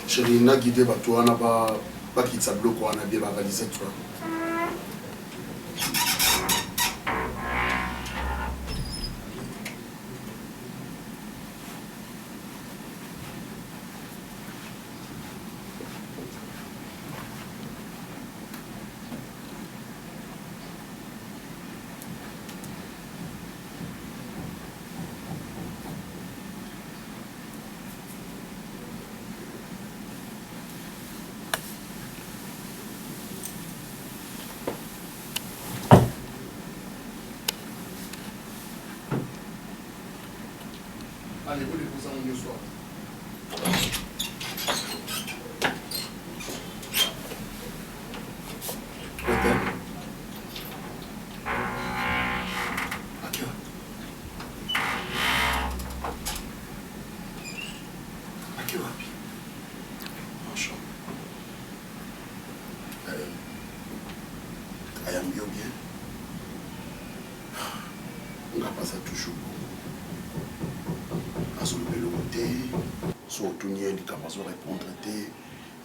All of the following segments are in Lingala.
Chérie, n'a guidé bateau, on a pas quitté bloc, on a bien validé toi. Allez, vous les posez en mieux soir.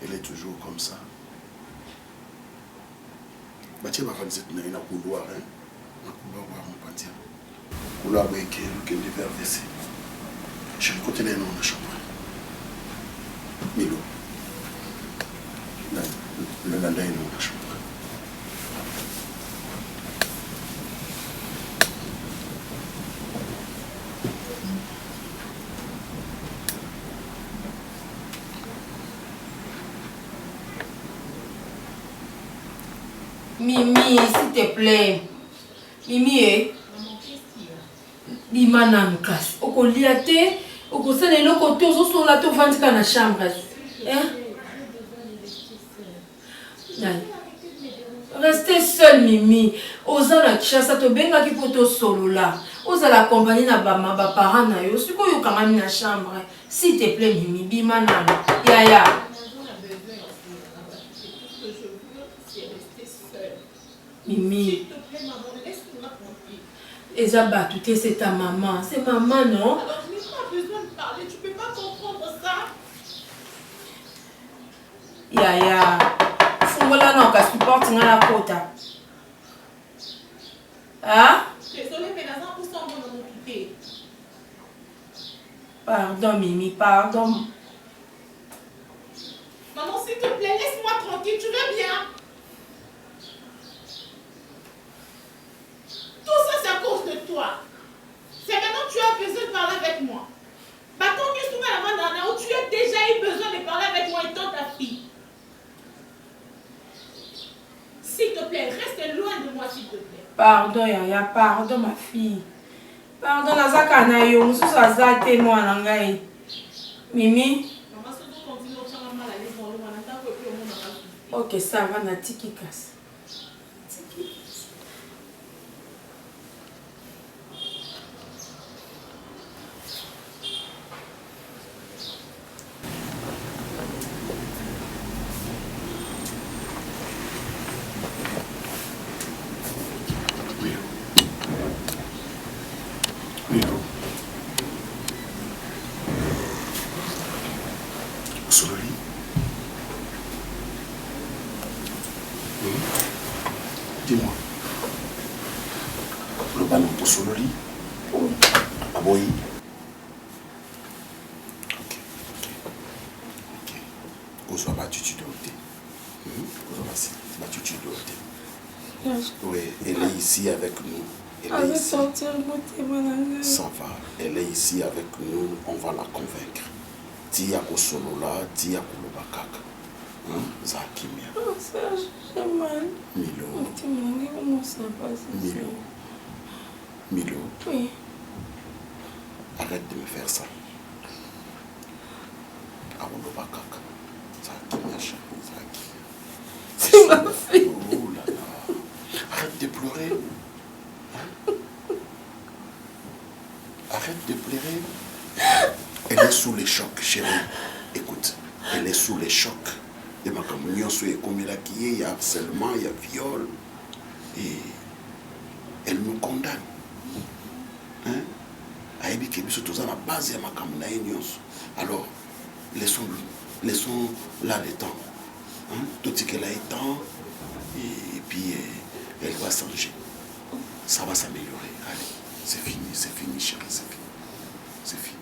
Elle est toujours comme ça. Tu vas faire des couloir, hein? Un couloir, mon pantier. Couloir avec le verre versé. Je vais côté les noms de la chambre. Milo. Le landa est dans la chambre. Mimi, s'il te plaît. Mimi, Bimana me casse. Oko liate, oko sene le côté, on se la tout vendre dans la chambre. Restez seul, Mimi. Oza la chasse, to benga ki poto solo là. Oza la compagnie na ba parents na yo. Siko yo quand même na chambre. S'il te plaît, Mimi, Bimana. Yaya. Mimi. S'il te plaît, maman, laisse-moi tranquille. Ezaba, tout c'est ta maman. C'est maman, non? Alors, je n'ai pas besoin de parler. Tu peux pas comprendre ça. Yaya. Fungola non, qu'à supporter dans la côte. Hein? Désolée, mais Nazan pour ça, on va m'occuper. Pardon, Mimi, pardon. Maman, s'il te plaît, laisse-moi tranquille. Tu veux bien? Tout ça, c'est à cause de toi. C'est maintenant que tu as besoin de parler avec moi. Bah, tant que tu es à la main où tu as déjà eu besoin de parler avec moi étant ta fille. S'il te plaît, reste loin de moi, s'il te plaît. Pardon, Yaya, pardon, ma fille. Pardon, Nazaka na yo, musu azate moi nangai. Mimi. Maman, si tu continues à faire mal à l'aise dans le monde, on attend que le monde va. Ok, ça va, na tiki casse. Dis-moi. Le ballon pour Sololi. Aboyi. Ok. Qu'on soit battu, tu dois ôter. Qu'on soit battu, tu dois ôter. Oui, elle est ici avec nous. Elle est ici. Ça va. Elle est ici avec nous. On va la convaincre. Tia Kosolola, Tia Kolobakaka. Zakimia. Oh, Serge, j'ai mal. Milo. Comment ça passe? Milo. Oui. Arrête de me faire ça. Kolobakaka. Zakimia, chérie. Zakimia. C'est ma fille. Oh là là. Arrête de pleurer. Arrête de pleurer. Elle est sous les chocs, chérie. Écoute, elle est sous les chocs. Et ma communion soit comme il y a harcèlement, il y a viol. Et elle nous condamne. Hein? Aïbi Kebiso, tout ça, la base de ma communion. Alors, laissons là le temps. Hein? Tout ce qu'elle a est temps. Et puis, elle va changer. Ça va s'améliorer. Allez, c'est fini, chérie, c'est fini. C'est fini.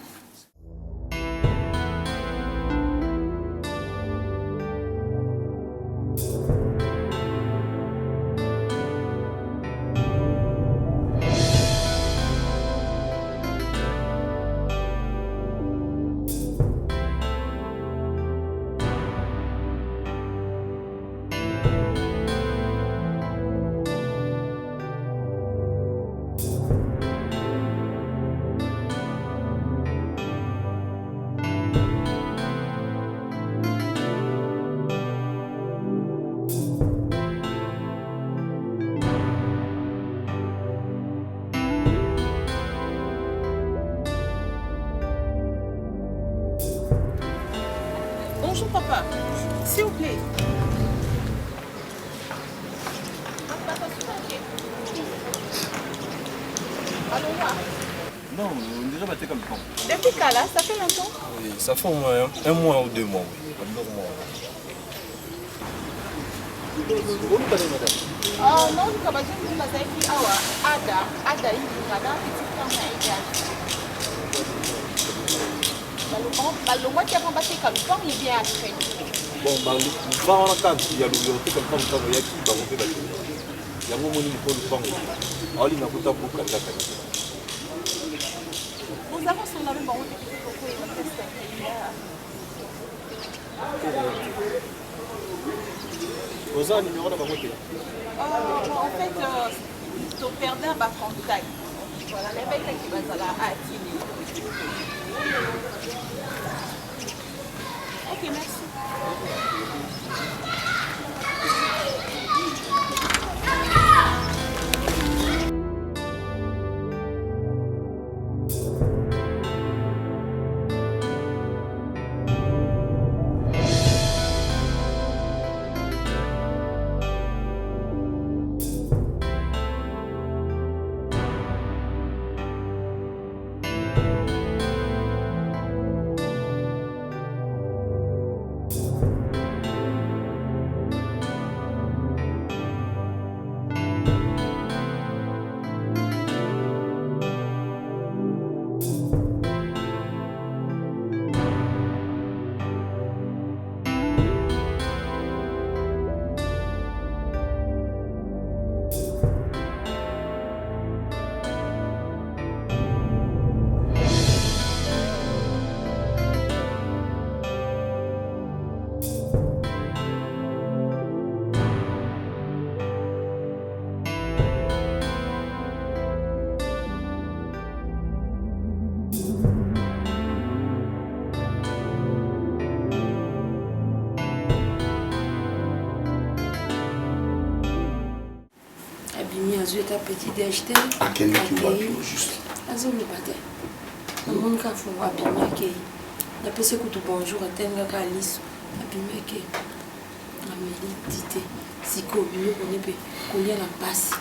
Bonjour papa, s'il vous plaît. Allô, non, déjà battu comme temps. depuis quand là? Ça fait longtemps? Oui, ça fait au moins un mois ou 2 mois, oui. Ah non, je vais vous dire Ada, le mois qui a rembattu comme temps, il vient après. Bon, nous va en camp, il y a l'ouverture comme ça, il y a qui va monter la télé. Il y a un moment où il faut le prendre. Alors, il n'a pas pour Kandaka. Nous avons son nom, bon, pourquoi il va tester. Vous avez un numéro de ma moto? En fait, ton père d'un va contact. Voilà, les mecs qui vont à la Atini. Ok, merci. ta petit déjeuner. À quel qui va juste? Azolo bate. Mon ka fo abimake. Na pese kutu bonjour atenga ka liso. Abimake. Ameli dite. Siko bino konepe kolia na pasi.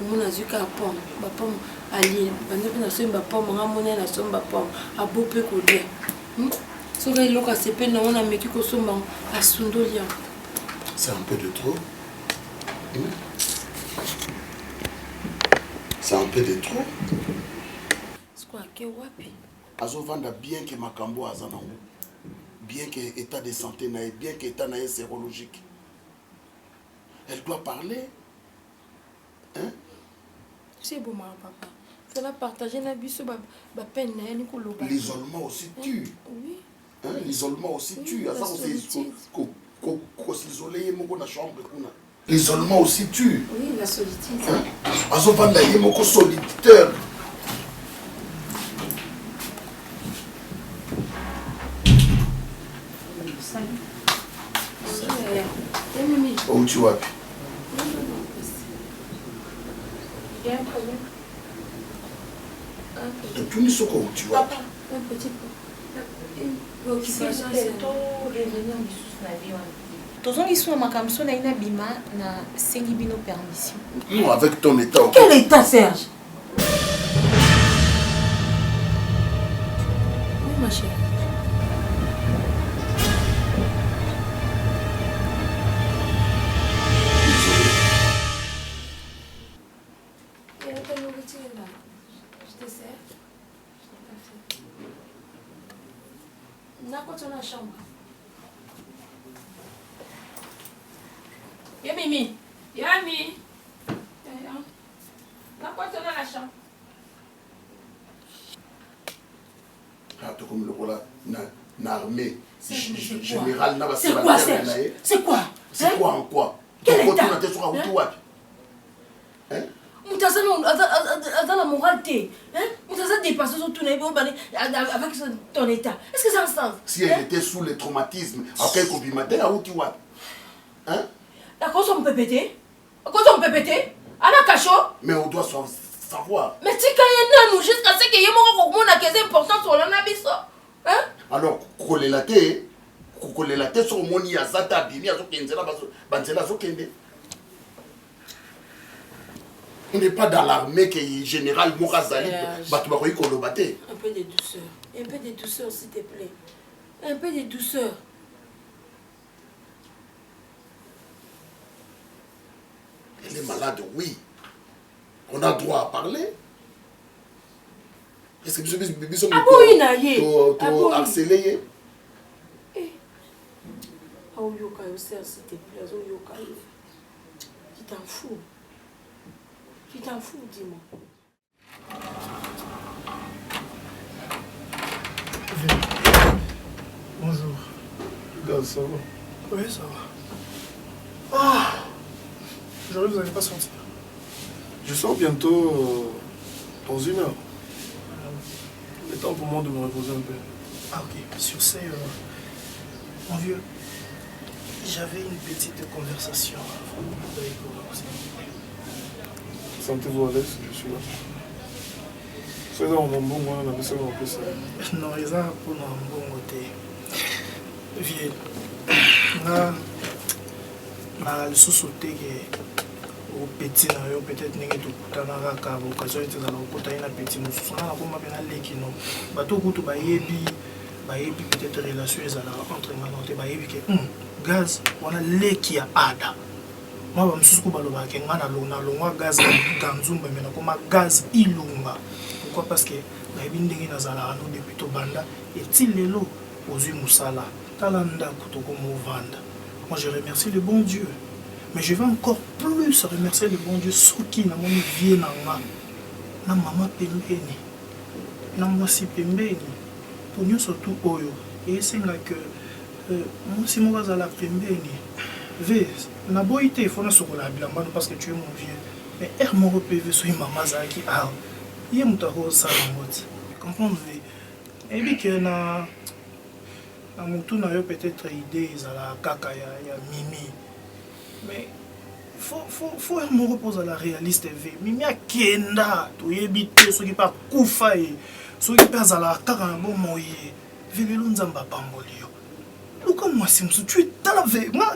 Mon azuka pom. Ba pom ali. Bande pe na somba pom nga mona na somba pom. Abope kolia. Soka iloka sepe na ona meki ko somba asundolia. C'est un peu de trop. C'est un peu de trop. Azovanda bien que Makambo azanango, bien que état de santé naïe, bien que état naïe sérologique. Elle doit parler. C'est bon, papa. Tu vas partager la vie sur ma peine. L'isolement aussi tue. Oui. Hein? L'isolement aussi tue. La solitude. L'isolement aussi tue. Oui, la solitude. Azovanda yemoko solitaire. Salut. Où tu vas? Il y a un problème. Tu ne sais pas où tu vas. Papa, un petit peu. tozongi suna makambo so na ina bima na sengi bino permission. Non, avec ton état. Quel état, Serge? Oui, ma chérie. Il y a ta nourriture là. Je te sers. N'importe où dans la chambre. Mimi. Yami. N'importe où dans la chambre. Ah, tu comme le voilà, l'armée. Général, c'est quoi, Serge? C'est quoi? C'est quoi en quoi? Quel état? Hein? Dans la moralité, on t'a dépassé sur tout avec ton état. Est-ce que ça a un sens? Si elle était sous le traumatisme, à quel complimenté, à où tu vas? Hein? La cause on peut péter? La cause on peut péter? À la cachot? Mais on doit savoir. Mais si quand il y a nous jusqu'à ce qu'il y ait mon important sur l'anabiso. Hein? Alors, coller la tête sur mon yasata, bimi, à ce qu'il y a on n'est pas dans l'armée qui est général Morazali. Un peu de douceur. Un peu de douceur, s'il te plaît. Un peu de douceur. Elle est malade, oui. On a droit à parler. Est-ce que tu harcelé? S'il te plaît. Tu t'en fous. Tu t'en fous, dis-moi. Bonjour. Gars, ça va? Oui, ça va. Ah, aujourd'hui, vous n'allez pas sortir. Je sors bientôt dans 1 heure. Il est temps pour moi de me reposer un peu. Ah, ok. Sur ces... mon vieux, j'avais une petite conversation avec vous. Sentez-vous à l'aise, je suis là. Soyez en bon, moi, on avait ça en plus. Non, ils ont pour un bon côté. Vieux, le sous-sauté au petit, peut-être n'est tout dans la cave, occasion de la côté d'un petit moussou. On a comme un léquino. Bateau goût bayebi, peut-être relation entre bayebi que gaz, on a l'équi à Ada. Moi, je suis un gaz ganzumba, mais comme gaz ilunga. Pourquoi? Parce que depuis tout banda et tilelo aux musala talanda kutoko vanda. Moi, je remercie le bon Dieu, mais je vais encore plus remercier le bon Dieu ceux qui n'a mon vie na maman pembeni, na moi si pembeni pour nous surtout oyo et c'est là que moi si moi à la pembeni. Na boité il faut na sokola bilamba parce que tu es mon vieux mais er mon PV so maman zaki ah il mutako ça mot comprendre et bien que na mutu na yo peut-être idée ezala kaka ya mimi mais faut er mon repose à la réaliste v mimi akenda to yebite so ki pa kufa e so ki pa zala kaka na bon moye velelo nzamba pamboli yo. Pourquoi moi si tu es dans la veille moi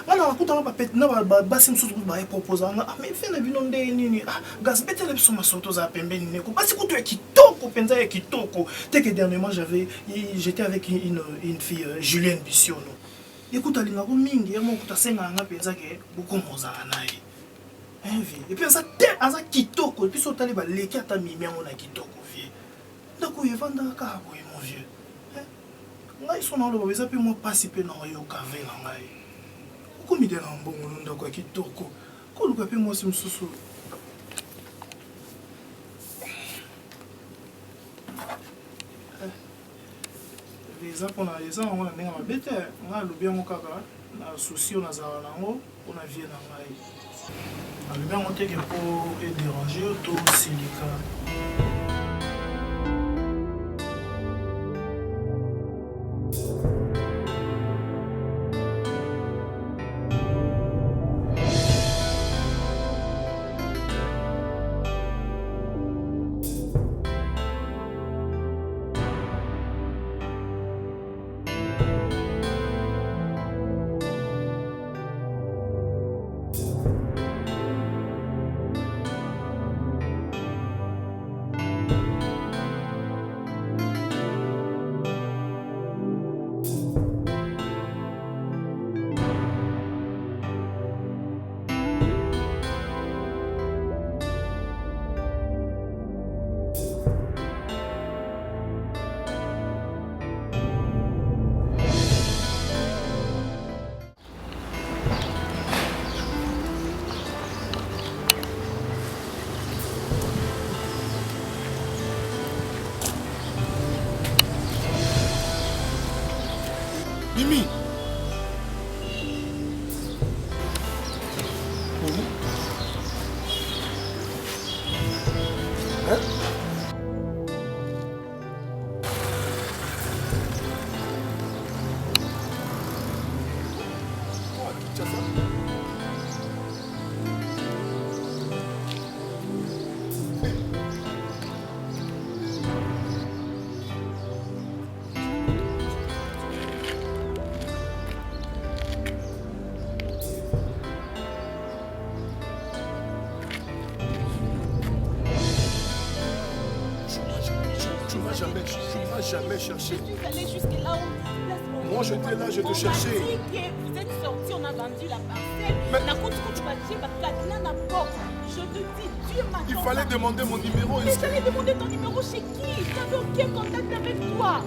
na pas pète na ba si tu ba proposer ah mais fais na binonde nini ah gaz bête les soma soto za pembeni neko parce que tu es kitoko penza ya kitoko dès que dernièrement j'étais avec une fille Julienne Bissiono écoute alinga ko mingi ya moko ta senga nga penza ke beaucoup moza nae vie et puis ça aza kitoko et puis so tali ba leki ata mimi yango na kitoko vie ndako yevanda ka ko mon vieux. Ils sont dans le bébé, puis moi participer dans le café là. Comme il est en bon monde, quoi, qui toko. Quand le café moi c'est me sous. eza nango na ndenge mabe te ngai alobi yango kaka na souci oyo nazala nango mpona vie na ngai alobi yango teke mpo edérange to silika. Mimi. Jamais cherché. Je suis allée jusque là où... Moi j'étais là, je te cherchais. On m'a dit que vous êtes sortis, on a vendu la parcelle. Mais... Je te dis, Dieu m'a... Il fallait demander mon numéro. Mais j'allais demander ton numéro chez qui? J'avais aucun contact avec toi.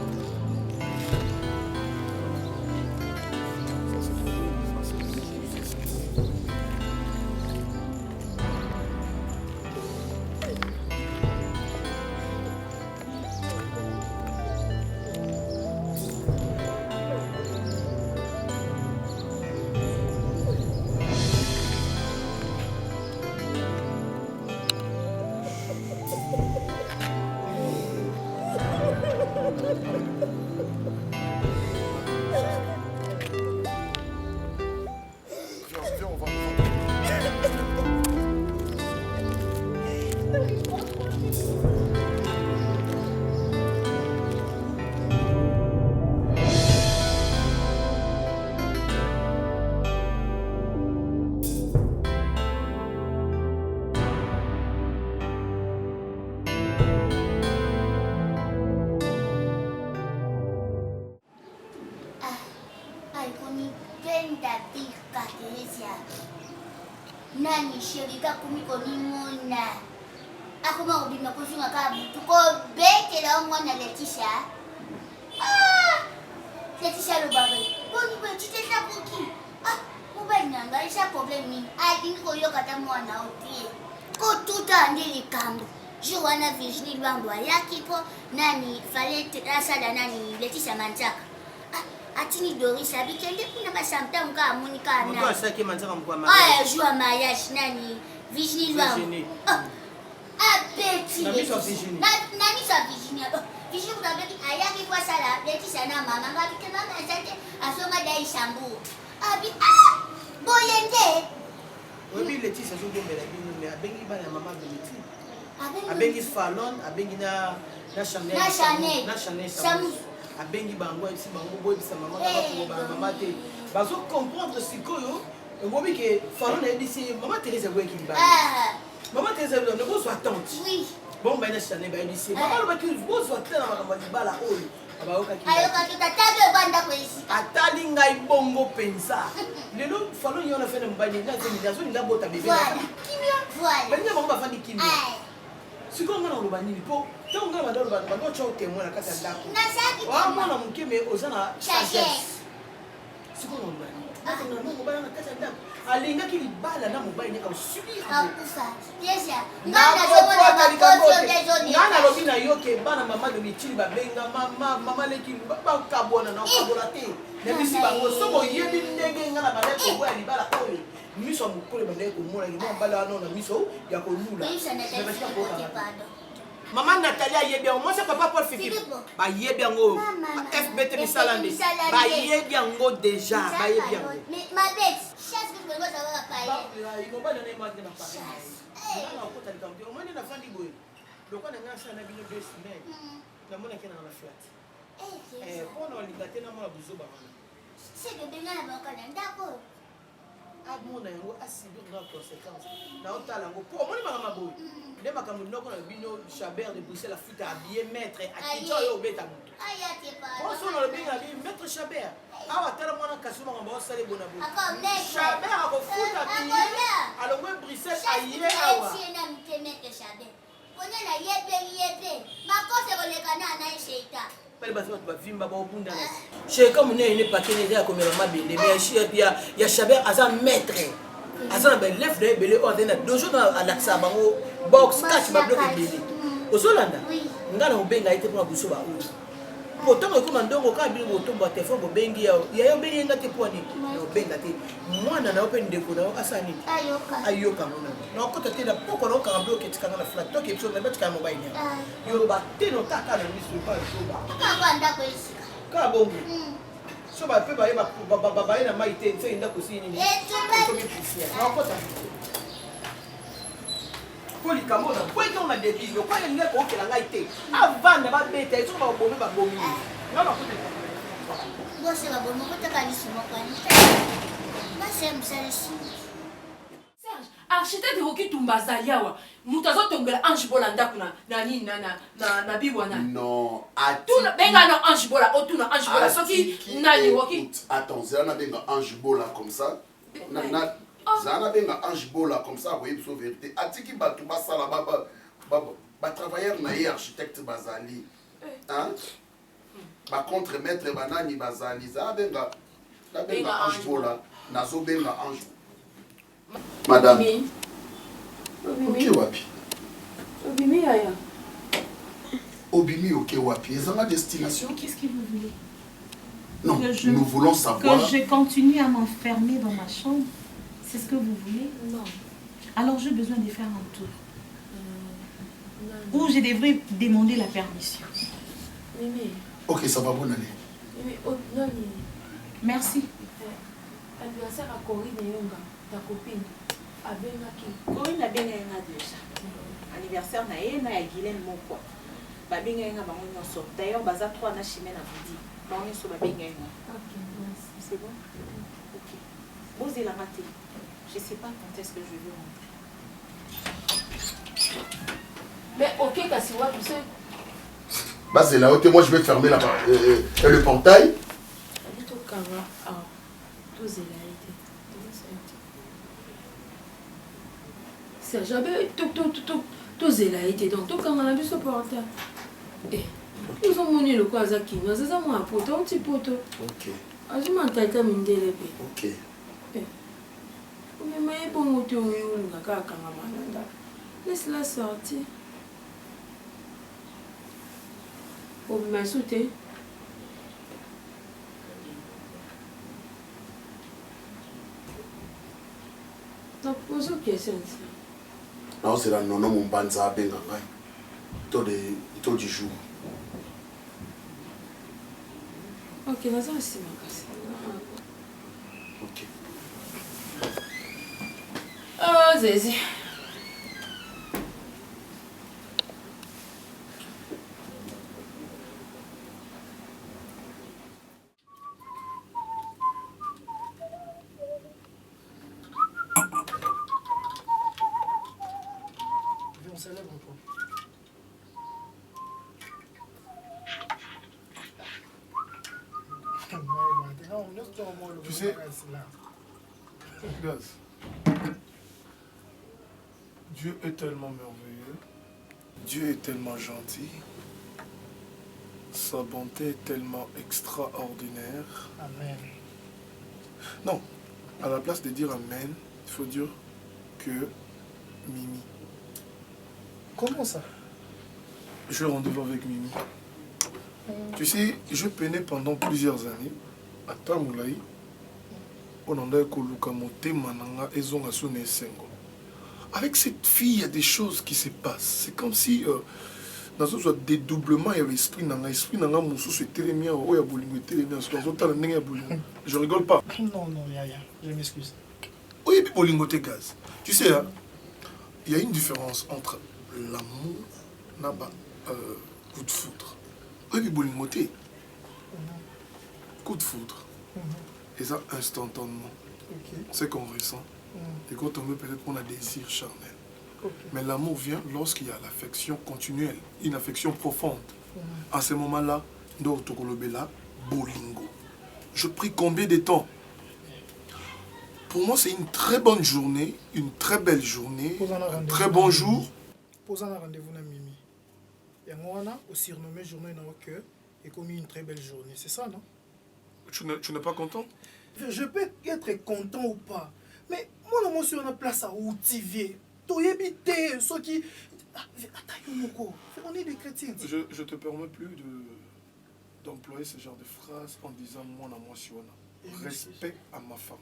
Nani shirika kumiko ni mona akuma kubima kusunga kabutu ko betela omwana Letisha Letisha lo babe boni bwe chiteta kuki mobile nanga isa problem ni adi ko yokata mwana otie ko tuta ndili kambo Joana Virginie Lwambo yaki po nani fallait asada nani Letisha Manchaka atini Doris abikende kuna basamta muka Monica na Mko saki Manchaka mko mariage joua mariage nani Virginie Lwambo Betty nani sa Virginie Virginie vous avez dit ayaki kwa sala Letisha na mama ngabike mama azate asoma dai sambu boyende Obi Letisha zo gombela bino me abengi bana mama Betty abengi Fallon abengi na Chanel Samu abengi bango esi bango boy bisa mama na ko ba mama te bazo comprendre sikoyo ngobi ke Fallon na disi mama Teresa go ekili ba mama Teresa ne go so attente oui bon ba na Chanel ba disi mama lo ba ki go so attente na makambo libala oyo abayoka ki ayoka tatabe banda ko esi atali ngai bongo pensa lelo Fallon yona fene mbani na zemi dazo ni ngabota bebe kimia voilà bani mama ba fandi kimia siko ngana lo banini po to ngana ba do ba do cho témoin na kata ndako na saki wa mwana mukeme ozana sagesse sikoyo mobali na kati ya ndako alingaki libala na mobali ndenge osubir nga nalobi na yo ke bana mama de mitili babenga mama leki bakabwana na okabola te na bisi bango so boyebi ndenge nga na bandeko koboya libala oyo miso ya mokolo bandeki komona limo mbala wana na miso ya kolula Maman Nathalie ayebi yango mwasi papa Paul Fikiri bayebi yango FBT misala nde bayebi yango deja bayebi yango amona yango asibir na conséquence na otala yango po omoni makambo boye nde makambo ndoko na bino Chabert de Bruxelles afuta habillé maître akitio oyo obeta moto poso na lobi na bi maître Chabert awa tala mwana kasi makambo osala bona boye Chabert akofuta habillé alongwe Bruxelles aye awa Cheka mune ne pakene ya komela mabende mais ya Chabert aza maître aza na lef de belé ordena dojo na alaxa bango box catch ba bloc belé ozolanda ngana obenga ite pour buso ba o potom ko mandongo ka bi mo tomba téléphone bo bengi ya yo bengi ngate poni no benga te mwana na open de ko na asani ayoka mona na ko tete da poko no ka bloc etika na flat to ke so na betka mobile ni yo ba te no taka na miso pa so ba ka anda ko isi ka bongo so ba pe ba na maite so inda ko sini ni na ko ta Poli kamona kwa ndo na debile kwa nge ko kela ngai te avanda ba beta so ba bomi ba bomi ngaba ko te bose ba bomi ko te kanisi mo kwa ni ba sem seleshi Serge architecte roki tumbaza yawa mutazo tongela ange bola ndaku na nini na bibwana non atuna benga no ange bola otuna ange bola soki nani roki attends c'est un benga ange bola comme ça na Zana benga ange bola comme ça voyez sur vérité atiki batu basala ba travailleur na architecte bazali hein ba contre maître banani bazali za benga ange bola nazo benga ange madame OK wapi obimi yaya obimi OK wapi c'est ma destination Qu'est-ce que vous voulez? Non, nous voulons savoir que je continue à m'enfermer dans ma chambre. C'est ce que vous voulez? Non. Alors j'ai besoin de faire un tour. Ou je devrais demander la permission. Mimi. OK, ça va bon aller. Mimi, non. Merci. Anniversaire à Corinne Yonga, ta copine. Corinne a bien déjà. Anniversaire na ye na ya Guylaine moko. Ba benga nga bango nyonso. D'ailleurs baza 3 na chimé na budi. Bango nyonso ba benga nga. OK, merci. C'est bon? OK. Vous il a raté. Je ne sais pas quand est-ce que je vais rentrer. Mais ok, Kassiwa, tu sais. Bah c'est là où moi je vais fermer le portail. C'est jamais tout zélaïté. Donc tout quand on a vu ce portail. Nous avons moni le quoi Zaki. Nous avons un poteau, un petit poteau. OK. Je m'en tête à m'indélé. OK. Mais bon, moto laisse-la sortir. Oh, mais sauté. Donc, pose une question. Non, c'est là, non, mon banza benga. Taux du jour. Ok, nous allons essayer ma casse. OK. Oh, Zézi. On célèbre quoi? Tu sais, Gaz, Dieu est tellement merveilleux, Dieu est tellement gentil, sa bonté est tellement extraordinaire. Amen. Non, à la place de dire amen, il faut dire que Mimi. Comment ça? J'ai rendez-vous avec Mimi. Tu sais, je peinais pendant plusieurs années à Tamoulaï. On en a Kolukamote Mananga et Zongasone Sengo. Avec cette fille, il y a des choses qui se passent. C'est comme si dans un dédoublement, il y avait l'esprit Nanga. L'esprit Nanga, mon sous, c'est télémien. Oh, il y a Bolingo, télémien. Je rigole pas. Non, Yaya, je m'excuse. Oui, puis Bolingo, t'es gaz. Tu sais, hein, il y a une différence entre l'amour et coup de foudre. Oui, puis Bolingo, t'es coup de foudre. Et ça, instantanément. C'est qu'on ressent. Et quand on veut, peut-être qu'on a des désirs charnels. Mais l'amour vient lorsqu'il y a l'affection continuelle, une affection profonde. À ce moment-là, Ndortokolobela, Bolingo. Je prie combien de temps? Pour moi, c'est une très bonne journée, une très belle journée, un très bon jour. Posant un rendez-vous avec Mimi. Et moi, au surnommé journée dans le cœur, et commis une très belle journée. C'est ça, non? Tu n'es pas content? Je peux être content ou pas. Mais moi, je suis en place à Outivier. Tu es ceux qui. On est des chrétiens. Je te permets plus d'employer ce genre de phrase en disant moi, moi, suis respect à ma femme.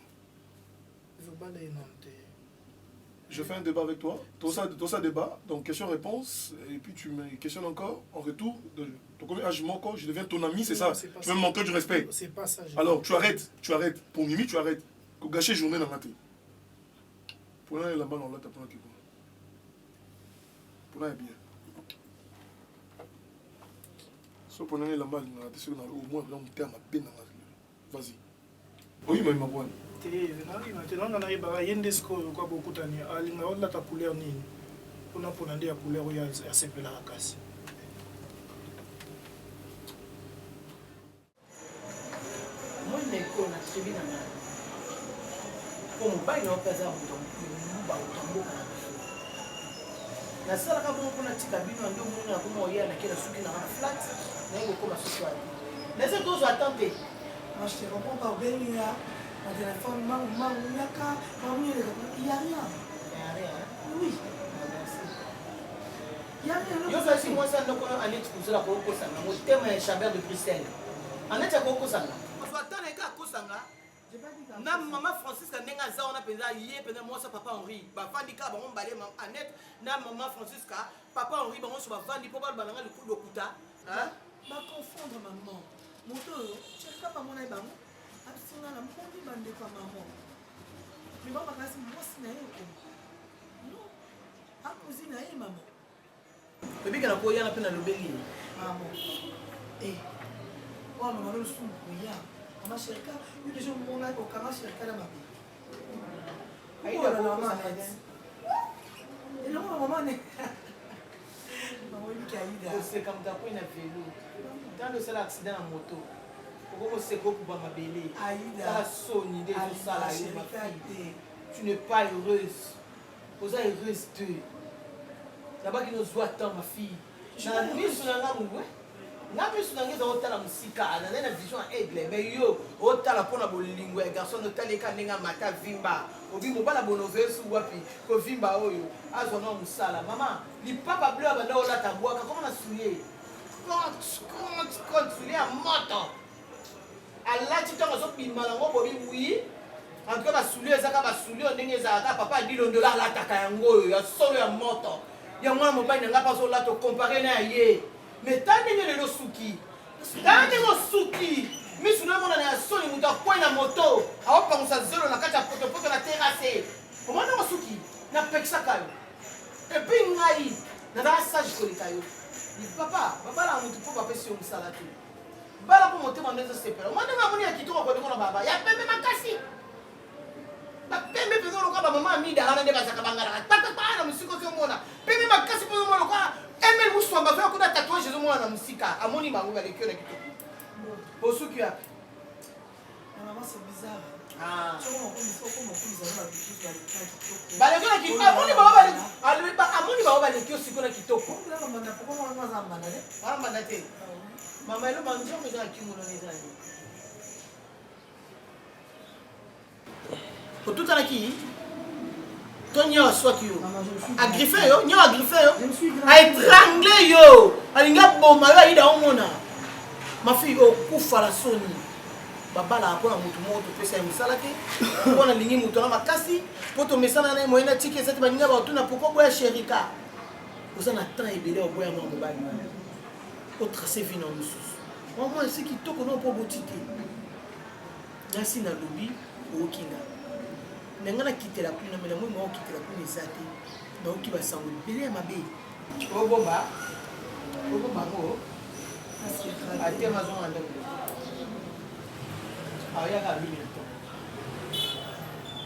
Je fais un débat avec toi, tout ça débat, donc question-réponse, et puis tu me questionnes encore, en retour, je deviens ton ami, c'est ça? Tu veux me manquer du respect? C'est pas ça. Alors, tu arrêtes. Pour Mimi, tu arrêtes. Pour gâcher journée dans la tête. Pour là, là-bas, on l'a tapé dans le pour là, bien. So, pour là, là-bas, au moins, on terme à peine. Vas-y. Oui, mais ma bonne. Moi, je n'ai pas la tribu dans la vie. Pour mon bain, il n'y a pas d'arbre dans le tambour. La salle a beaucoup de cabines, on a beaucoup de gens qui ont flat, mais il y a beaucoup de choses. Laissez tous attendre. Moi, je te réponds par Bélia, mon téléphone, il n'y a rien. Il n'y a rien. Oui. Il n'y a rien. Je vais essayer moi ça donc on aller pour la Coco Sanga. Mon thème est Chabert de Bruxelles. En est à Coco Sanga. On doit attendre un cas à Coco Sanga. Na maman Francisca nenga za on a penza yé pendant moi ça papa Henri. Ba fandika ba on balé Annette na maman Francisca papa Henri ba on so ba fandi po ba balanga le coup de kuta. Hein? Ba confondre maman. Moto, cherche pas mon aïe bango. Absolument la mondi bande kwa maman. Mais maman kasi moi si na yé. Non. A cousine na yé maman. Bébé kana ko yana pena lobeli. Maman. Eh. Wa maman le sou ko ya. Maman cherka, eu déjà mon aïe au kama cherka la maman. Aïda ko maman. Et non maman ne. Maman lui qui aïda. C'est comme ta point na vélo. Dans le seul accident en moto. Pourquoi c'est pour ma belle? Aïda. La sonne de ça là, tu n'es pas heureuse. Vous êtes heureuse d'eux. Là-bas qui nous voit tant ma fille. Na misu na ngamu we. Na misu na ngeza otala musika, na na vision aigle mais yo otala pona bolingo ya garçon otala ka ninga mata vimba. Obi mobala bonove su wapi ko vimba oyo. Azona musala. Maman, li papa bleu abanda olata boaka comment na soulier. Quand soulier à moto. Allah tu t'en sors bimba na ngo bobi oui. En tout cas ba soulier ezaka ba soulier ndenge ezaka papa dit $1 la taka yango ya solo ya moto. Ya mwana mobali nga pas là to comparer na ye. Mais tant ndenge le suki. Tant ndenge suki. Misu na mona na soni muta kwa na moto. Aopa musa zero na kata poto poto na terrasse. Comment na suki? Na peksa kayo. Et puis ngai na na sage ko likayo. Ni papa la mutu po papa si o musala tu. Bala ko motema ndezo sepela. Mwana na moni ya kitoko ko ndiko na baba. Ya pembe makasi. Pembe pe zolo kwa mama mida kana ndeka sakabangara. Papa na musiko zo mona. Pembe makasi po mona kwa emel muswamba zo ko da tatouage zo mona na musika. Amoni bango ba lekyo na kitoko. Bosuki ya. Maman c'est bizarre. Ah. Balekyo ki amoni baba amoni baba lekyo siko na kitoko. Mama na te. Mama elo manjo meza kimono nezani. Tout à qui Tonya soit qui yo. A griffer yo, nyo a griffer yo. A étrangler yo. Alinga bomba yo aida omona. Ma fille au kufa la soni. Baba la pona mutu moto pesa ya misala te. Pona lingi mutu na makasi. Poto mesana na moyena tike cette baninga ba tuna poko boya sherika. Oza na temps ebele oboya mo mobali. O tracer vie na mususu. Moi c'est qui toko no po botite. Nasi na lobi o kinga. Nengana kitela kuna mena mo mo kitela kuna ezate. Na okiba sango bele mabe. O bomba. O bomba mo. Até mais um ano. Aí a galinha então.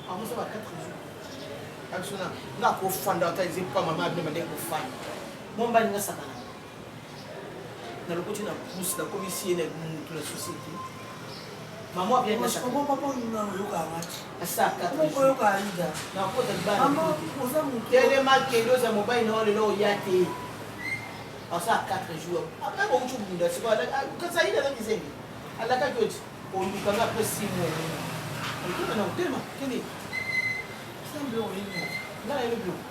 Vamos para 4 jours. Action na ko fanda ta dizer para mamãe abrir mandei ko fanda. Bomba ninga sakana. Na lokoti na pousse da commission na société. Maman bien na sakana. Bon papa nous na yoka mati. Asa 4 jours. Yoka alida. Na ko da bana. Maman oza mu. Tele makendo za mobile na ole lo yate. Asa 4 jours. Après on tu bunda c'est quoi quand ça il est dans les ala ka joti on lui quand après 6 mois. On dit non tellement quel est semble on est là le bureau.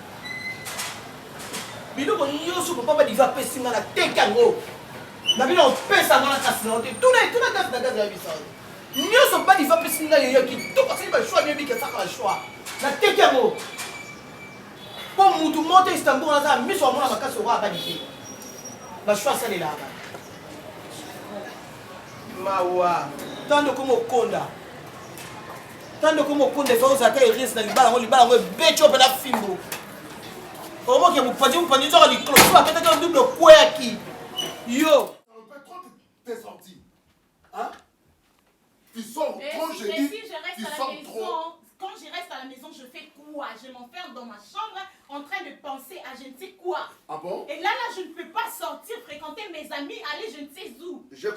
Bino ko nyoso papa di va pesi ngala tekango. Na bino pesa ngala kasino te tuna gas na gas ya bisa. Nyoso pas di va pesi ngala yo ki to parce que ba choix bien que ça ka choix. Na tekango. Pour mutu monte Istanbul na za miso mona makasi wa ba di. Ba choix ça les là. Mawa tando como konda faut ça que risque na libala ngo becho pela fimbo omo ke mupandi zo li close va peut-être un double kweki yo un peu trop t'es sorti hein tu sors trop je dis tu sors trop. Quand je reste à la maison, je fais quoi? Je m'enferme dans ma chambre en train de penser à je ne sais quoi. Ah bon? Et là, je ne peux pas sortir, fréquenter mes amis, aller je ne sais où. J'ai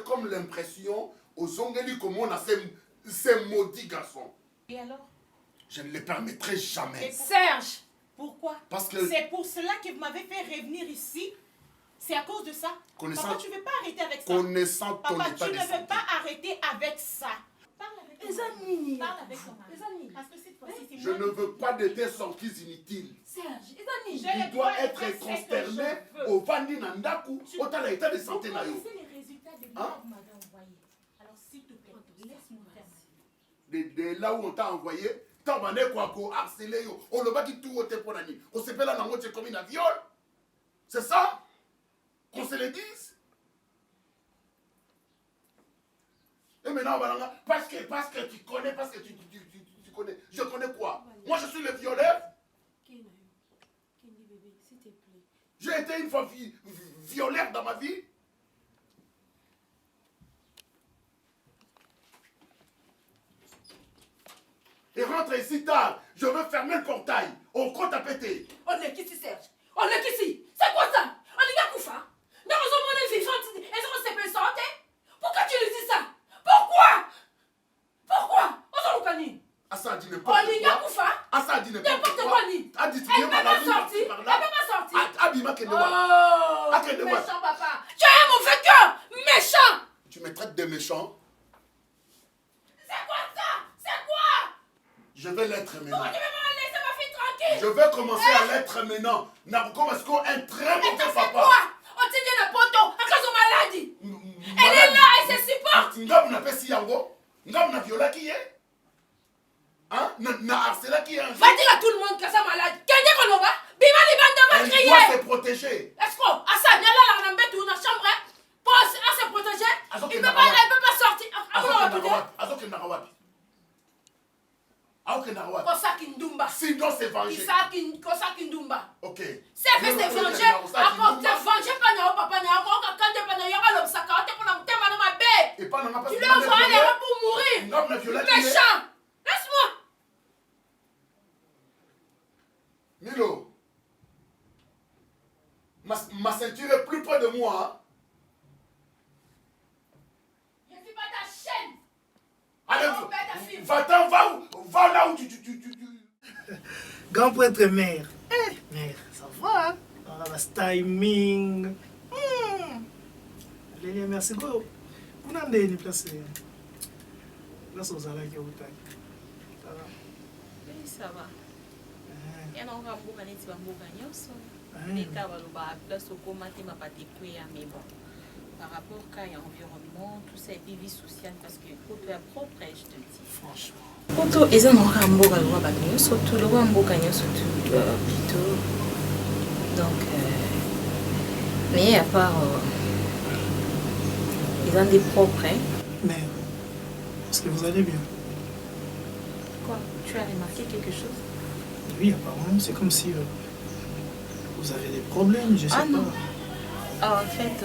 comme l'impression, aux ongeli comme on a ces maudits garçons. Et alors? Je ne les permettrai jamais. Serge, pourquoi? Parce que c'est pour cela que vous m'avez fait revenir ici. C'est à cause de ça. Papa, tu ne veux pas arrêter avec ça. Connaissant ton Papa, état tu de ne veux santé. pas arrêter avec ça. Parle avec ton mari. Parle avec ton mari. Parce que cette fois-ci, c'est je ne veux pas de tes sorties inutiles. Serge, tu dois être consterné au Vandi Nandaku, au tala état de santé. Vous connaissez les résultats de l'heure que vous m'avez envoyé. Alors s'il te plaît, laisse-moi faire. De là où on t'a envoyé, t'as demandé quoi qu'on harcelé, on le va qui tout au téponani. On s'est fait là dans votre commune à viol. C'est ça? Qu'on se le dise? Et maintenant, parce que tu connais, parce que tu connais. Je connais quoi? Moi, je suis le violeur. J'ai été une fois violeur dans ma vie. Et rentre ici tard. Je veux fermer le portail. On compte à péter. On est qui, Serge? On est qui ici? C'est quoi ça? On est à Koufa? Dans le monde vivant, est-ce qu'on s'est fait sortir? Pourquoi tu lui dis ça? Pourquoi? On s'en connaît. Assa a dit n'importe quoi. Assa a dit n'importe quoi. Elle ne peut pas sortir. Abima Kendewa. Méchant papa. Tu es un mauvais cœur. Méchant. Tu me traites de méchant. C'est quoi ça? C'est quoi? Je vais l'être maintenant. Pourquoi tu veux me laisser ma fille tranquille? Je vais commencer à l'être maintenant. Nabuko Masko est un très mauvais papa. Quoi? On t'a dit la poto à cause de maladie. Elle est là, elle se supporte. Ngam na pesi yango. Ngam na viola qui est. Hein? Na harcela qui est un. Va dire à tout le monde que ça malade. Kenya Konoba, Bima Libanda va crier. Elle doit se protéger. Est-ce qu'on a ça? Nyala la rambe tout dans la chambre pour se protéger. Elle peut pas sortir. Azoke Narawati. Aoke Narawati. Kosa Kindumba. Sinon c'est venger. Kosa Kindumba. Ok. C'est fait se venger. Encore te venger pas na papa na encore quand tu pas na yaba l'obsaka. Tu peux te mana ma bête. Et pas na pas. Tu lui envoies les robes pour mourir. Méchant. Laisse-moi. Milo, ma ceinture est plus près de moi. Hein? Je ne suis pas ta chaîne. Allez, va-t'en, va là où tu... Grand prêtre mère. Mère, ça va, hein? On a ce timing. Lélia, merci beaucoup. Vous n'avez pas déplacé. place ozalaki otaki. Oui, ça va. Il y a un mboka neti bamboka nyonso. Leka baloba place okomate mapateko ya mais bon. Par rapport à l'environnement, tout ça, et puis vie sociale, parce que Poto est propre, je te dis. Franchement. Poto, ils ont un mboka surtout le mboka surtout plutôt. Donc, mais à part, ils ont des propres. Hein. Mais, est-ce que vous allez bien? Quoi? Tu as remarqué quelque chose? Oui, apparemment, c'est comme si vous avez des problèmes, je sais pas. Non. Ah, en fait,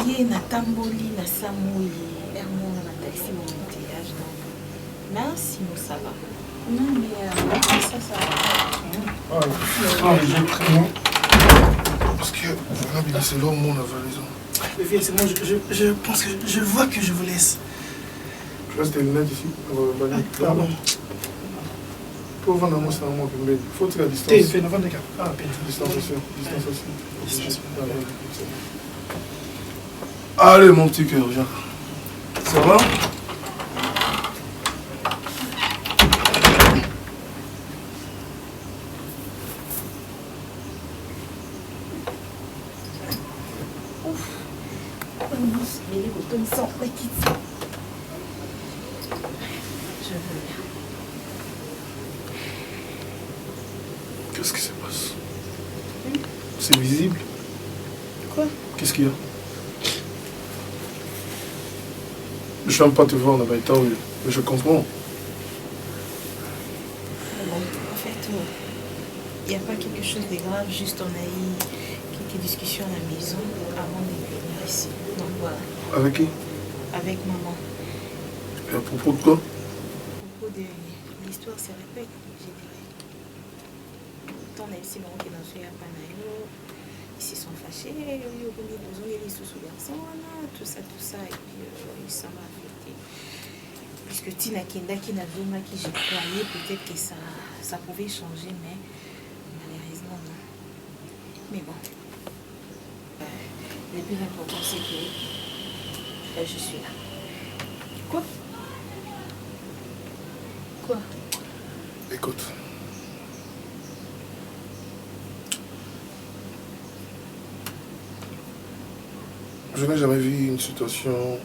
lié na tamboli na samui ermona na taxi mon embouteillage donc merci nous ça va. Non mais ça va. J'ai pris moi. Parce que voilà, c'est là où on avait raison. Mais viens, c'est moi, je pense que je vois que je vous laisse. Tu restes tes lunettes ici. Pardon. Pour vendre moi, c'est un mot qui me faut que la distance. T'es fait 90 cas. Ah, distanciation. Allez mon petit cœur, viens. Ça va? Qu'est-ce qui se passe? C'est visible? Quoi? Qu'est-ce qu'il y a? Je n'aime pas te voir là-bas, mais je comprends. Bon, en fait, il n'y a pas quelque chose de grave, juste on a eu quelques discussions à la maison avant de venir ici. Donc voilà. Avec qui? Avec maman. Et à propos de quoi? À propos de l'histoire se répète, je dirais. Tant on a ici maman qui est dans ce yapanayo, ils se sont fâchés, ils ont eu sous garçon, tout ça, et puis ça m'a affecté. Puisque Tina Kenda qui n'a vu qui j'ai croyé, peut-être que ça pouvait changer, mais malheureusement non. Mais bon, le plus important c'est que je suis là. Quoi? Quoi? Écoute. Je n'ai jamais vu une situation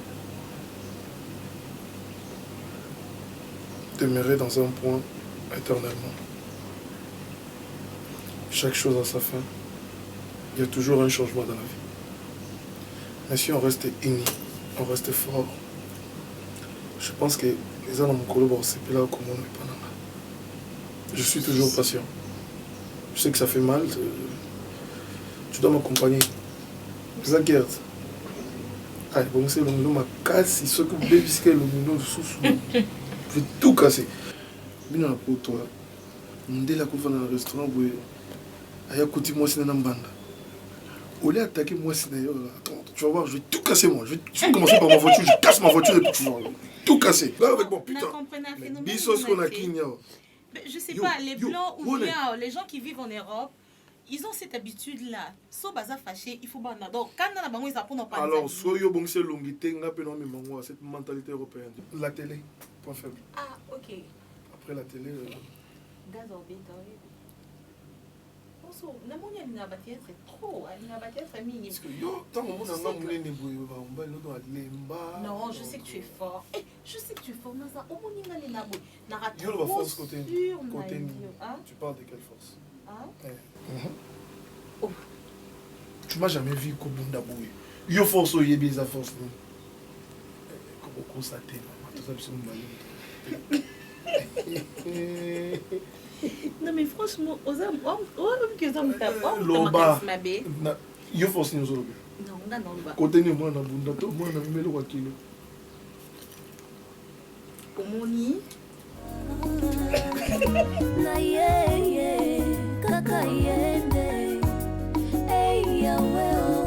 demeurer dans un point éternellement. Chaque chose a sa fin. Il y a toujours un changement dans la vie. Mais si on reste unis, on reste fort, je pense que les gens dans mon collègue, c'est là comme on n'est pas là. Je suis toujours patient. Je sais que ça fait mal. Tu dois m'accompagner. Regarde. Ah, bon, c'est le nom ma casse, ce que vous devez le nom de sous. Je vais tout casser. Bien pour toi. Dès la coupe dans le restaurant, il y a côté moi c'est un banda. Au lieu d'attaquer moi c'est attends, tu vas voir, je vais tout casser moi. Je vais commencer par ma voiture, je casse ma voiture et puis tu vas tout casser. Là avec mon putain. Bisous qu'on a qui je sais pas, les blancs ou bien les gens qui vivent en Europe. Ils ont cette habitude-là. So baza fâché, il faut banda. Donc quand on a bango ils apprennent pas. Alors soyo bon c'est longité nga pe no me mango cette mentalité européenne. La télé, point faible. Ah, OK. Après la télé gaz orbite. Also, na monia ni na batiêtre trop, ni na batiêtre mingi. Parce que yo tant on a nga munene boyo ba on ba lodo alemba. Non, je sais que tu es fort. Eh, je sais que tu es fort. Naza omoni nga ni na boy. Na raté. Yo la force côté. Tu parles de quelle force? Oh. Tu m'as jamais vu comme Bunda Boué. Yo force au yébi sa force. Comment constater tout ça c'est non mais franchement, aux hommes, que ça me tape. Loba. Yo force nous autres. Non, non, non. Côté ni moi na Bunda to moi na melo kwa kilo. Omoni. Na yeye kaka yende eya weo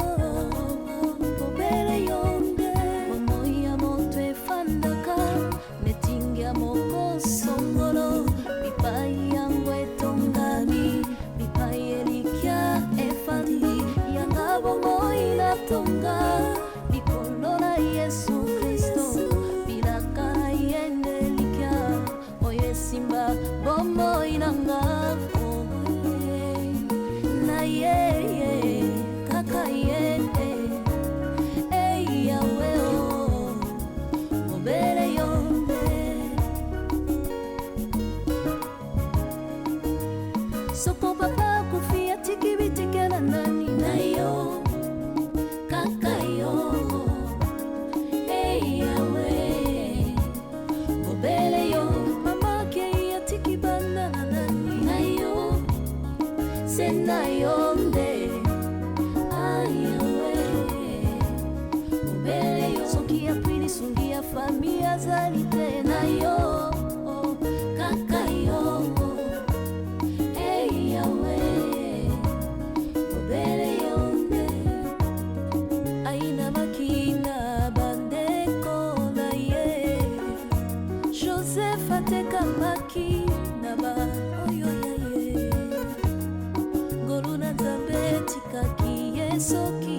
pobere yonde momoya moto efandaka netingia moko songolo bipai yangu etongami bipai elikia efandi yanga bongo inatonga likolo na Yesu Kristo Soko papa kufia tiki bitikana nani na yo kaka yo. Hey yawe Bobele yo mama ke ya tiki banana nani na yo Sena yonde ayawe Bobele yo Soki ya pili sungi ya familia zali tena yo kaka yo. Hey yawe Bobele yonde Aina makina bandeko na ye Joseph ateka makina ba oyo ya ye Goluna zabetika ki yeso ki